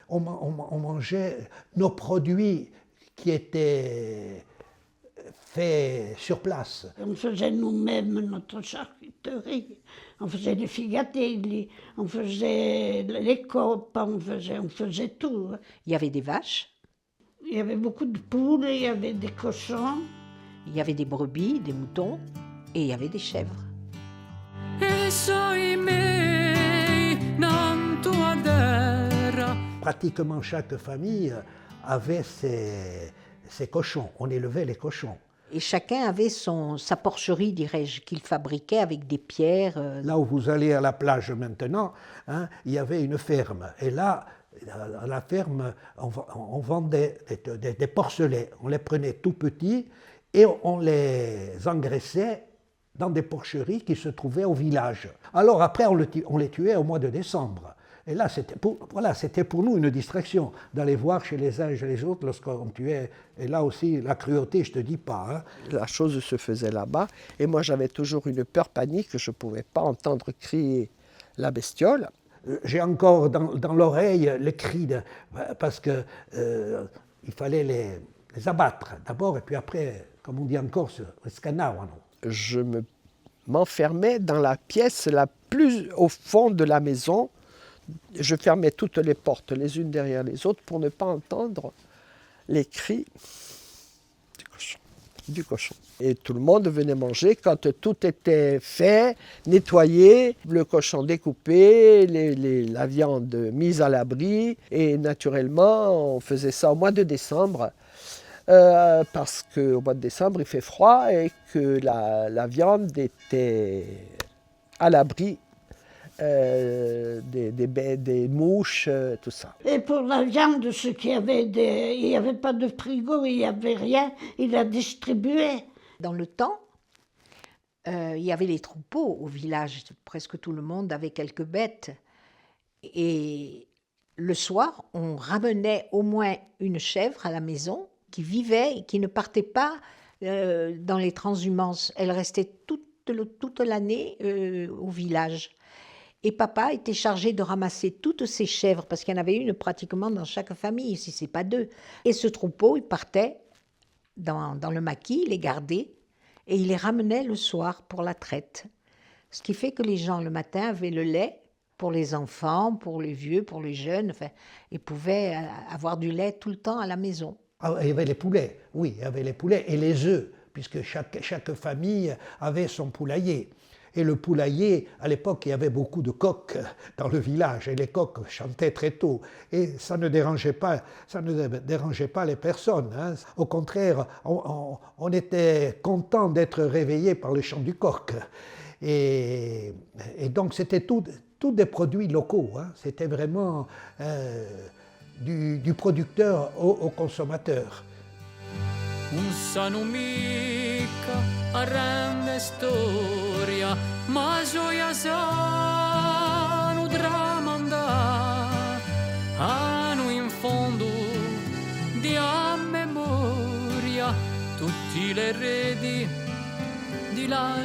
on mangeait nos produits qui étaient faits sur place. On faisait nous-mêmes notre charcuterie, on faisait les figatelli, on faisait les coppes, on faisait tout. Il y avait des vaches, Il y avait beaucoup de poules, il y avait des cochons. il y avait des brebis, des moutons et il y avait des chèvres. Pratiquement chaque famille avait ses cochons, on élevait les cochons. Et chacun avait sa porcherie, dirais-je, qu'il fabriquait avec des pierres. Là où vous allez à la plage maintenant, hein, il y avait une ferme. Et là, à la ferme, on vendait des porcelets. On les prenait tout petits et on les engraissait dans des porcheries qui se trouvaient au village. Alors après, on les tuait au mois de décembre. Et là, c'était pour nous une distraction d'aller voir chez les uns et chez les autres lorsqu'on tuait. Et là aussi, la cruauté, je ne te dis pas. Hein. La chose se faisait là-bas. Et moi, j'avais toujours une peur panique. Je ne pouvais pas entendre crier la bestiole. J'ai encore dans l'oreille les cris, parce qu'il fallait les abattre d'abord, et puis après, comme on dit en Corse, scanavano. Je m'enfermais dans la pièce la plus au fond de la maison. Je fermais toutes les portes les unes derrière les autres pour ne pas entendre les cris du cochon. Et tout le monde venait manger quand tout était fait, nettoyé, le cochon découpé, la viande mise à l'abri. Et naturellement, on faisait ça au mois de décembre, parce qu'au mois de décembre, il fait froid et que la viande était à l'abri des mouches, tout ça. Et pour la viande, ceux qui avaient il n'y avait pas de frigo, il n'y avait rien, ils la distribuaient. Dans le temps, il y avait les troupeaux au village. Presque tout le monde avait quelques bêtes. Et le soir, on ramenait au moins une chèvre à la maison qui vivait et qui ne partait pas dans les transhumances. Elle restait toute l'année au village. Et papa était chargé de ramasser toutes ces chèvres, parce qu'il y en avait une pratiquement dans chaque famille, si ce n'est pas deux. Et ce troupeau, il partait dans le maquis, il les gardait, et il les ramenait le soir pour la traite. Ce qui fait que les gens, le matin, avaient le lait pour les enfants, pour les vieux, pour les jeunes. Enfin, ils pouvaient avoir du lait tout le temps à la maison. Ah, il y avait les poulets, oui, il y avait les poulets et les œufs, puisque chaque famille avait son poulailler. Et le poulailler, à l'époque, il y avait beaucoup de coqs dans le village, et les coqs chantaient très tôt. Et ça ne dérangeait pas les personnes. Hein. Au contraire, on était content d'être réveillé par le chant du coq. Et donc, c'était tout des produits locaux. Hein. C'était vraiment du producteur au consommator. Non sanno mica a grande storia, ma gioia sanno tramandare, hanno in fondo di a memoria tutti le redi di là,